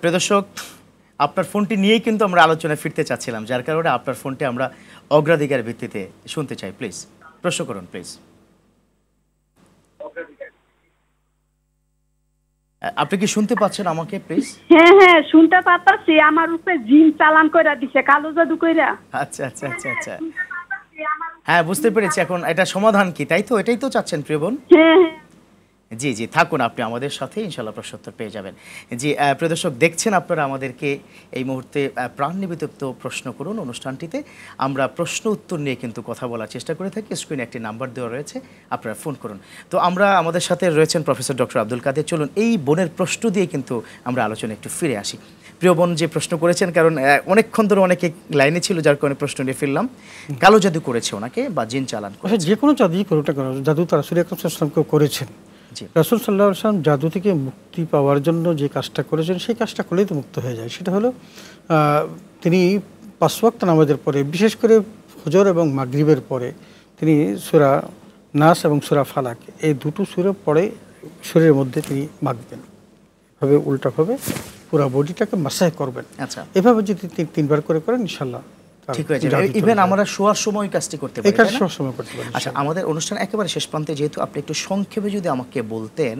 প্রিয় দর্শক, আপনার ফোনটি নিয়েই কিন্তু আমরা আলোচনায় ফিরতে চাচ্ছিলাম, যার কারণে আপনার ফোনটি আমরা অগ্রাধিকার ভিত্তিতে শুনতে চাই। প্লিজ প্রশ্ন করুন প্লিজ। আপনি কি শুনতে পাচ্ছেন আমাকে প্লিজ? হ্যাঁ হ্যাঁ শুনতে পাচ্ছি। আমার উপরে জিন চালান কইরা দিছে, কালো জাদু কইরা। আচ্ছা আচ্ছা আচ্ছা আচ্ছা, হ্যাঁ বুঝতে পেরেছি। এখন এটা সমাধান কি, তাই তো? এটাই তো চাচ্ছেন প্রিয় বোন? হ্যাঁ হ্যাঁ জি জি, থাকুন আপনি আমাদের সাথে, ইনশাল্লাহ প্রশ্নোত্তর পেয়ে যাবেন। জি প্রিয় দর্শক, দেখছেন আপনারা আমাদেরকে এই মুহূর্তে প্রাণ নিবেদিত প্রশ্ন করুন অনুষ্ঠানটিতে আমরা প্রশ্ন উত্তর নিয়ে কিন্তু কথা বলার চেষ্টা করে থাকি। স্ক্রিনে একটি নাম্বার দেওয়া রয়েছে, আপনারা ফোন করুন। তো আমরা আমাদের সাথে রয়েছেন প্রফেসর ডক্টর আব্দুল কাদের। চলুন এই বোনের প্রশ্ন দিয়ে কিন্তু আমরা আলোচনা একটু ফিরে আসি। প্রিয় বোন যে প্রশ্ন করেছেন, কারণ অনেকক্ষণ ধরে অনেকে লাইনে ছিল, যার কারণে প্রশ্ন নিয়ে ফিরলাম। কালো জাদু করেছে ওনাকে বা জিন চালান করেছে, যে কোনো জাদুই করুক না কেন, জাদু তারা রাসূল আকরাম সাল্লাল্লাহু আলাইহি ওয়াসাল্লাম করেছেন। রাসূল সাল্লাল্লাহু আলাইহি ওয়াসাল্লাম জাদু থেকে মুক্তি পাওয়ার জন্য যে কাজটা করেছেন, সেই কাজটা করলেই তো মুক্ত হয়ে যায়। সেটা হলো তিনি ৫ ওয়াক্ত নামাজের পরে, বিশেষ করে ফজর এবং মাগরিবের পরে তিনি সূরা নাস এবং সূরা ফালাক এই দুটো সূরা পড়ে শরীরের মধ্যে তিনি মাখবেন, এভাবে উল্টাভাবে পুরো বডিটাকে মাসাজ করবেন। আচ্ছা, এভাবে যদি 3বার করে করেন ইনশাআল্লাহ ঠিক হয়ে যাবে। ইভেন আমরা শোয়ার সময় কাজটি করতে পারি, এই শোয়ার সময় করতে পারি। আচ্ছা, আমাদের অনুষ্ঠান একেবারে শেষ প্রান্তে, যেহেতু আপনি একটু সংক্ষেপে যদি আমাকে বলতেন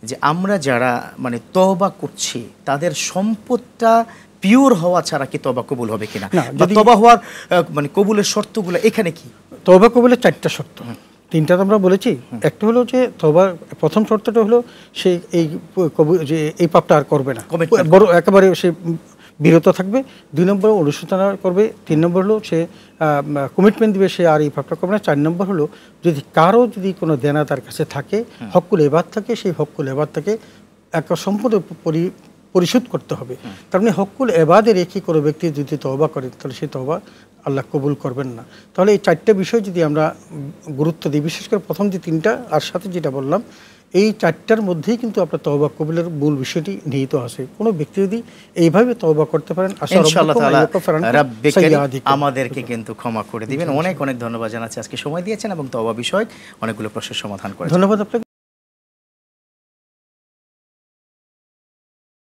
যে আমরা যারা মানে তওবা করছি তাদের সম্পদটা পিওর হওয়া ছাড়া কি তওবা কবুল হবে কিনা, বা তওবা হওয়ার মানে কবুলের শর্তগুলো এখানে কি? তওবা কবুলের 4টা শর্ত, 3টা তো আমরা বলেছি। একটা হলো যে তওবার প্রথম শর্তটা হলো সে এই যে এই পাপটা আর করবে না, বড় একেবারে সে বিরত থাকবে। 2 নম্বর অনুশোচনা করবে। 3 নম্বর হলো সে কমিটমেন্ট দিবে, সে আর এই পাপটা করবে না। 4 নম্বর হলো যদি কারো যদি কোনো দেনা তার কাছে থাকে, হকুল এবাদ থাকে, সেই হকুল এবাদ থাকে একটা সম্পূর্ণ পরিশোধ করতে হবে। তার মানে হকুল এবাদে রেখে কোনো ব্যক্তি যদি তওবা করে, তাহলে সেই তওবা আল্লাহ কবুল করবেন না। তাহলে এই 4টা বিষয় যদি আমরা গুরুত্ব দিই, বিশেষ করে প্রথম যে 3টা আর সাথে যেটা বললাম, এই 4টার মধ্যেই কিন্তু আপনার তওবা কবুলের মূল বিষয়টি নিহিত আছে। কোনো ব্যক্তি যদি এইভাবে তওবা করতে পারেন, ইনশাআল্লাহ তাআলা রাব্বি কারীম আমাদেরকে কিন্তু ক্ষমা করে দিবেন। অনেক অনেক ধন্যবাদ জানাচ্ছি, আজকে সময় দিয়েছেন এবং তওবা বিষয়ক অনেকগুলো প্রশ্নের সমাধান করেছেন। ধন্যবাদ আপনাকে।